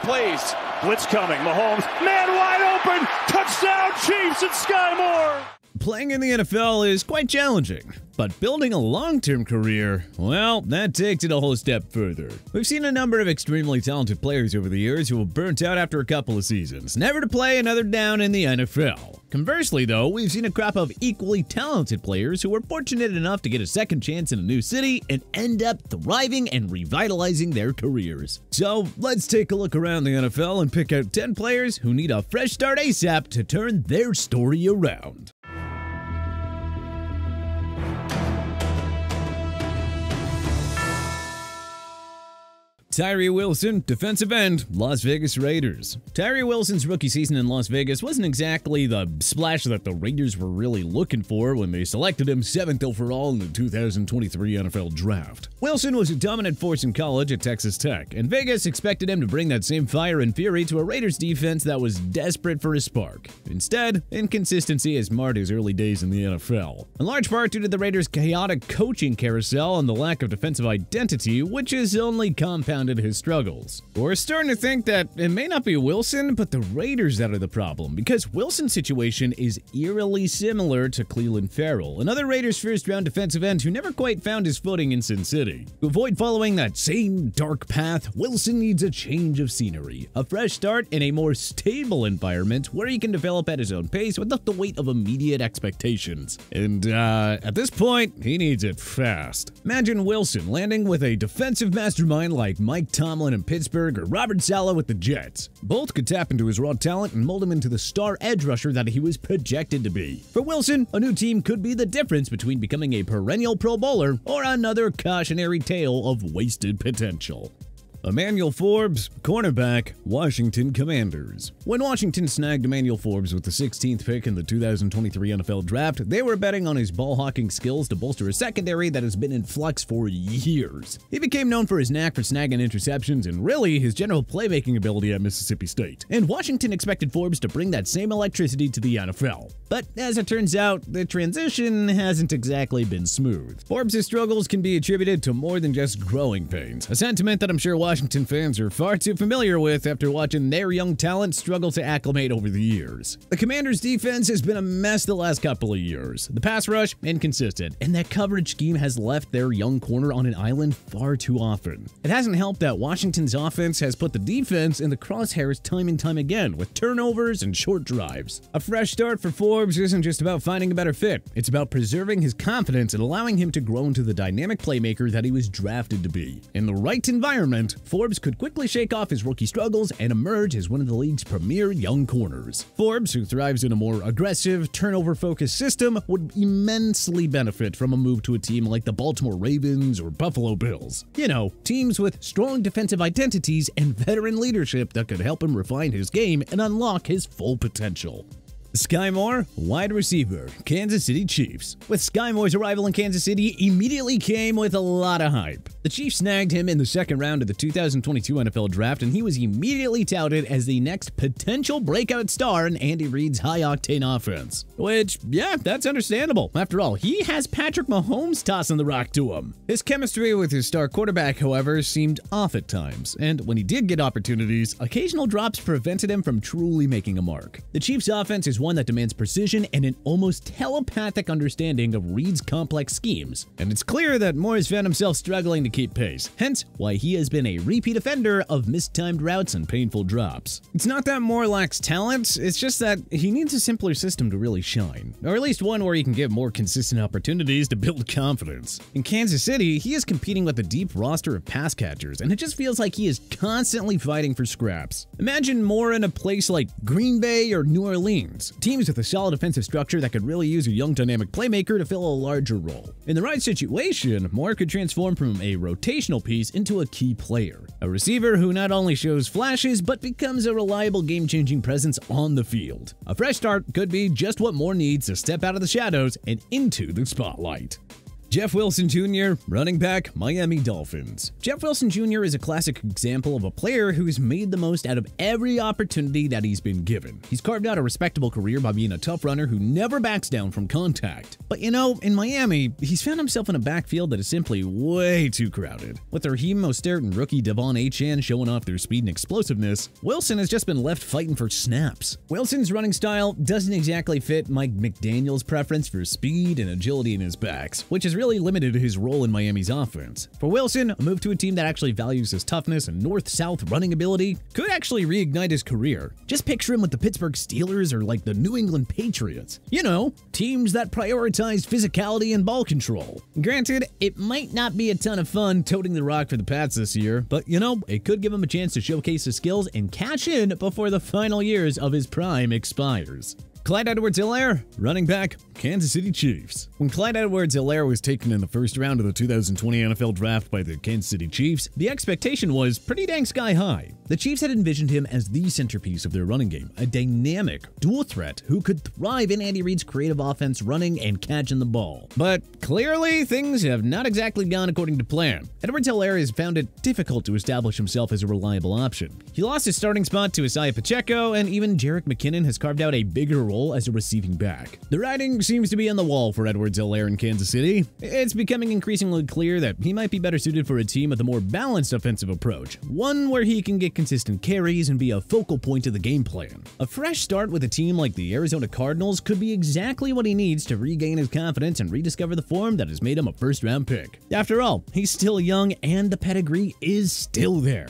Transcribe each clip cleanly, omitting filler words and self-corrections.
plays. Blitz coming. Mahomes, man wide open. Touchdown Chiefs and Skyler Moore. Playing in the NFL is quite challenging, but building a long-term career, well, that takes it a whole step further. We've seen a number of extremely talented players over the years who have burnt out after a couple of seasons, never to play another down in the NFL. Conversely, though, we've seen a crop of equally talented players who were fortunate enough to get a second chance in a new city and end up thriving and revitalizing their careers. So let's take a look around the NFL and pick out 10 players who need a fresh start ASAP to turn their story around. Tyriek Wilson, defensive end, Las Vegas Raiders. Tyriek Wilson's rookie season in Las Vegas wasn't exactly the splash that the Raiders were really looking for when they selected him 7th overall in the 2023 NFL Draft. Wilson was a dominant force in college at Texas Tech, and Vegas expected him to bring that same fire and fury to a Raiders defense that was desperate for a spark. Instead, inconsistency has marred his early days in the NFL, in large part due to the Raiders' chaotic coaching carousel and the lack of defensive identity, which has only compounded his struggles. We're starting to think that it may not be Wilson, but the Raiders that are the problem, because Wilson's situation is eerily similar to Clelin Ferrell, another Raiders first-round defensive end who never quite found his footing in Sin City. To avoid following that same dark path, Wilson needs a change of scenery, a fresh start in a more stable environment where he can develop at his own pace without the weight of immediate expectations. And at this point, he needs it fast. Imagine Wilson landing with a defensive mastermind like Mike Tomlin in Pittsburgh or Robert Saleh with the Jets. Both could tap into his raw talent and mold him into the star edge rusher that he was projected to be. For Wilson, a new team could be the difference between becoming a perennial Pro Bowler or another cautionary tale of wasted potential. Emanuel Forbes, cornerback, Washington Commanders. When Washington snagged Emanuel Forbes with the 16th pick in the 2023 NFL Draft, they were betting on his ball-hawking skills to bolster a secondary that has been in flux for years. He became known for his knack for snagging interceptions and really his general playmaking ability at Mississippi State. And Washington expected Forbes to bring that same electricity to the NFL. But as it turns out, the transition hasn't exactly been smooth. Forbes' struggles can be attributed to more than just growing pains, a sentiment that I'm sure Washington fans are far too familiar with after watching their young talent struggle to acclimate over the years. The Commanders' defense has been a mess the last couple of years. The pass rush, inconsistent, and that coverage scheme has left their young corner on an island far too often. It hasn't helped that Washington's offense has put the defense in the crosshairs time and time again with turnovers and short drives. A fresh start for Forbes isn't just about finding a better fit. It's about preserving his confidence and allowing him to grow into the dynamic playmaker that he was drafted to be. In the right environment, Forbes could quickly shake off his rookie struggles and emerge as one of the league's premier young corners. Forbes, who thrives in a more aggressive, turnover-focused system, would immensely benefit from a move to a team like the Baltimore Ravens or Buffalo Bills. You know, teams with strong defensive identities and veteran leadership that could help him refine his game and unlock his full potential. Skyler Moore, wide receiver, Kansas City Chiefs. With Skyler Moore's arrival in Kansas City immediately came with a lot of hype. The Chiefs snagged him in the second round of the 2022 NFL Draft, and he was immediately touted as the next potential breakout star in Andy Reid's high-octane offense. Which, yeah, that's understandable. After all, he has Patrick Mahomes tossing the rock to him. His chemistry with his star quarterback, however, seemed off at times, and when he did get opportunities, occasional drops prevented him from truly making a mark. The Chiefs' offense is one that demands precision and an almost telepathic understanding of Reid's complex schemes, and it's clear that Moore has found himself struggling to keep pace, hence why he has been a repeat offender of mistimed routes and painful drops. It's not that Moore lacks talent, it's just that he needs a simpler system to really shine, or at least one where he can get more consistent opportunities to build confidence. In Kansas City, he is competing with a deep roster of pass catchers, and it just feels like he is constantly fighting for scraps. Imagine Moore in a place like Green Bay or New Orleans, teams with a solid offensive structure that could really use a young dynamic playmaker to fill a larger role. In the right situation, Moore could transform from a rotational piece into a key player, a receiver who not only shows flashes but becomes a reliable game-changing presence on the field. A fresh start could be just what Moore needs to step out of the shadows and into the spotlight. Jeff Wilson Jr., running back, Miami Dolphins. Jeff Wilson Jr. is a classic example of a player who's made the most out of every opportunity that he's been given. He's carved out a respectable career by being a tough runner who never backs down from contact. But you know, in Miami, he's found himself in a backfield that is simply way too crowded. With Raheem Mostert and rookie Devon Achane showing off their speed and explosiveness, Wilson has just been left fighting for snaps. Wilson's running style doesn't exactly fit Mike McDaniel's preference for speed and agility in his backs, which has really limited his role in Miami's offense. For Wilson, a move to a team that actually values his toughness and north-south running ability could actually reignite his career. Just picture him with the Pittsburgh Steelers or like the New England Patriots. You know, teams that prioritize physicality and ball control. Granted, it might not be a ton of fun toting the rock for the Pats this year, but you know, it could give him a chance to showcase his skills and cash in before the final years of his prime expires. Clyde EdwardsAir, running back, Kansas City Chiefs. When Clyde EdwardsAir was taken in the first round of the 2020 NFL Draft by the Kansas City Chiefs, the expectation was pretty dang sky high. The Chiefs had envisioned him as the centerpiece of their running game, a dynamic, dual threat who could thrive in Andy Reid's creative offense running and catching the ball. But clearly, things have not exactly gone according to plan. EdwardsAir has found it difficult to establish himself as a reliable option. He lost his starting spot to Isaiah Pacheco, and even Jerick McKinnon has carved out a bigger role as a receiving back. The writing seems to be on the wall for EdwardsAir in Kansas City. It's becoming increasingly clear that he might be better suited for a team with a more balanced offensive approach, one where he can get consistent carries and be a focal point of the game plan. A fresh start with a team like the Arizona Cardinals could be exactly what he needs to regain his confidence and rediscover the form that has made him a first-round pick. After all, he's still young and the pedigree is still there.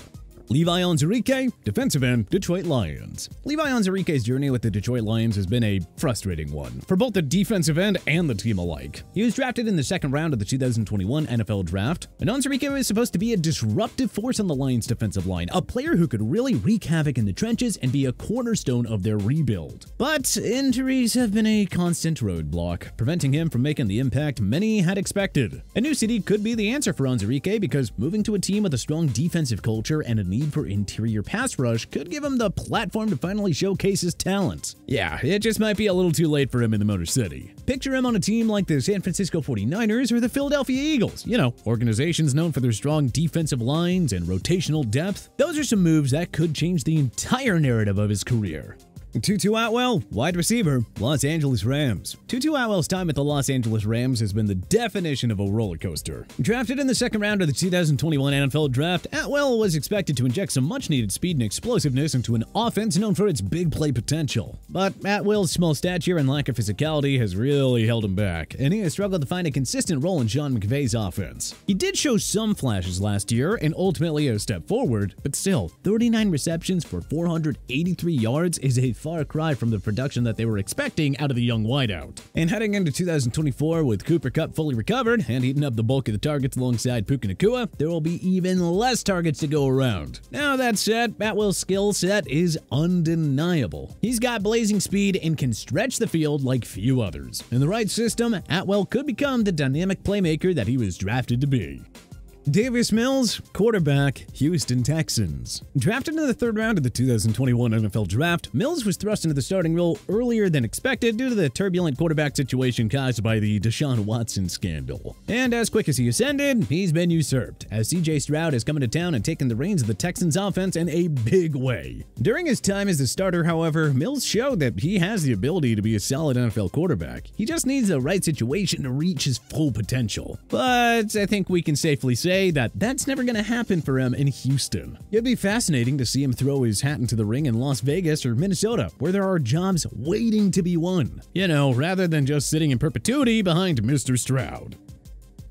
Levi Onuoha, defensive end, Detroit Lions. Levi Onuoha's journey with the Detroit Lions has been a frustrating one for both the defensive end and the team alike. He was drafted in the second round of the 2021 NFL Draft, and Onuoha was supposed to be a disruptive force on the Lions' defensive line, a player who could really wreak havoc in the trenches and be a cornerstone of their rebuild. But injuries have been a constant roadblock, preventing him from making the impact many had expected. A new city could be the answer for Onuoha because moving to a team with a strong defensive culture and a need for interior pass rush could give him the platform to finally showcase his talents. Yeah, it just might be a little too late for him in the Motor City. Picture him on a team like the San Francisco 49ers or the Philadelphia Eagles. You know, organizations known for their strong defensive lines and rotational depth. Those are some moves that could change the entire narrative of his career. Tutu Atwell, wide receiver, Los Angeles Rams. Tutu Atwell's time at the Los Angeles Rams has been the definition of a roller coaster. Drafted in the second round of the 2021 NFL Draft, Atwell was expected to inject some much-needed speed and explosiveness into an offense known for its big play potential. But Atwell's small stature and lack of physicality has really held him back, and he has struggled to find a consistent role in Sean McVay's offense. He did show some flashes last year and ultimately a step forward, but still, 39 receptions for 483 yards is a far cry from the production that they were expecting out of the young wideout. And heading into 2024 with Cooper Kupp fully recovered and eating up the bulk of the targets alongside Puka Nacua, there will be even less targets to go around. Now that said, Atwell's skill set is undeniable. He's got blazing speed and can stretch the field like few others. In the right system, Atwell could become the dynamic playmaker that he was drafted to be. Davis Mills, quarterback, Houston Texans. Drafted in the third round of the 2021 NFL Draft, Mills was thrust into the starting role earlier than expected due to the turbulent quarterback situation caused by the Deshaun Watson scandal. And as quick as he ascended, he's been usurped, as CJ Stroud has come into town and taken the reins of the Texans offense in a big way. During his time as the starter, however, Mills showed that he has the ability to be a solid NFL quarterback. He just needs the right situation to reach his full potential. But I think we can safely say that that's never going to happen for him in Houston. It'd be fascinating to see him throw his hat into the ring in Las Vegas or Minnesota, where there are jobs waiting to be won. You know, rather than just sitting in perpetuity behind Mr. Stroud.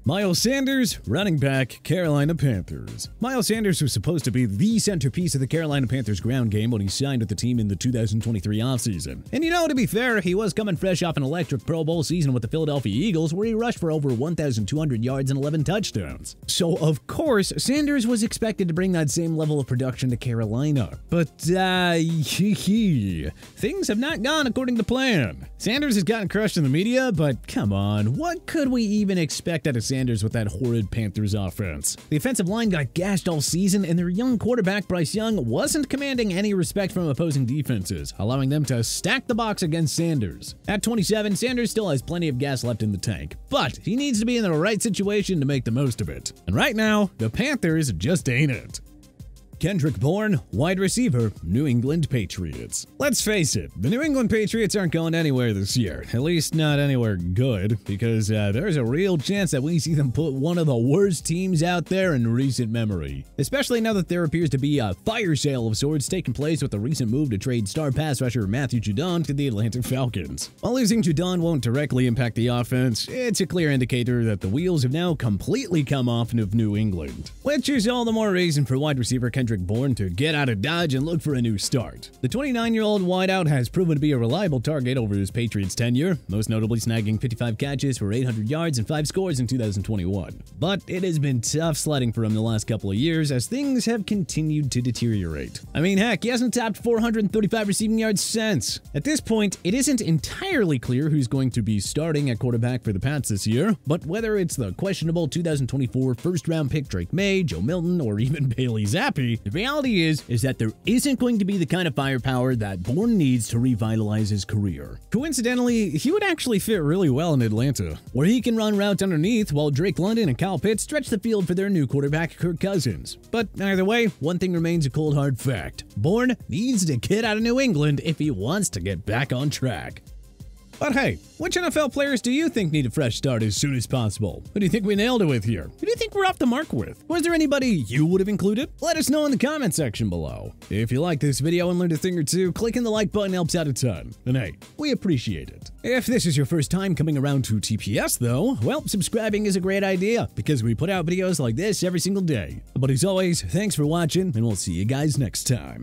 Miles Sanders, running back, Carolina Panthers. Miles Sanders was supposed to be the centerpiece of the Carolina Panthers ground game when he signed with the team in the 2023 offseason. And you know, to be fair, he was coming fresh off an electric Pro Bowl season with the Philadelphia Eagles where he rushed for over 1,200 yards and 11 touchdowns. So, of course, Sanders was expected to bring that same level of production to Carolina. But, things have not gone according to plan. Sanders has gotten crushed in the media, but come on, what could we even expect out of Sanders with that horrid Panthers offense. The offensive line got gashed all season, and their young quarterback Bryce Young wasn't commanding any respect from opposing defenses, allowing them to stack the box against Sanders. At 27, Sanders still has plenty of gas left in the tank, but he needs to be in the right situation to make the most of it. And right now, the Panthers just ain't it. Kendrick Bourne, wide receiver, New England Patriots. Let's face it, the New England Patriots aren't going anywhere this year, at least not anywhere good, because there's a real chance that we see them put one of the worst teams out there in recent memory. Especially now that there appears to be a fire sale of sorts taking place with the recent move to trade star pass rusher Matthew Judon to the Atlanta Falcons. While losing Judon won't directly impact the offense, it's a clear indicator that the wheels have now completely come off of New England, which is all the more reason for wide receiver Kendrick Bourne to get out of Dodge and look for a new start. The 29-year-old wideout has proven to be a reliable target over his Patriots tenure, most notably snagging 55 catches for 800 yards and 5 scores in 2021. But it has been tough sledding for him the last couple of years as things have continued to deteriorate. I mean, heck, he hasn't topped 435 receiving yards since. At this point, it isn't entirely clear who's going to be starting at quarterback for the Pats this year, but whether it's the questionable 2024 first-round pick Drake May, Joe Milton, or even Bailey Zappi, the reality is that there isn't going to be the kind of firepower that Bourne needs to revitalize his career. Coincidentally, he would actually fit really well in Atlanta, where he can run routes underneath while Drake London and Kyle Pitts stretch the field for their new quarterback Kirk Cousins. But either way, one thing remains a cold hard fact. Bourne needs to get out of New England if he wants to get back on track. But hey, which NFL players do you think need a fresh start as soon as possible? Who do you think we nailed it with here? Who do you think we're off the mark with? Was there anybody you would have included? Let us know in the comment section below. If you like this video and learned a thing or two, clicking the like button helps out a ton. And hey, we appreciate it. If this is your first time coming around to TPS though, well, subscribing is a great idea because we put out videos like this every single day. But as always, thanks for watching and we'll see you guys next time.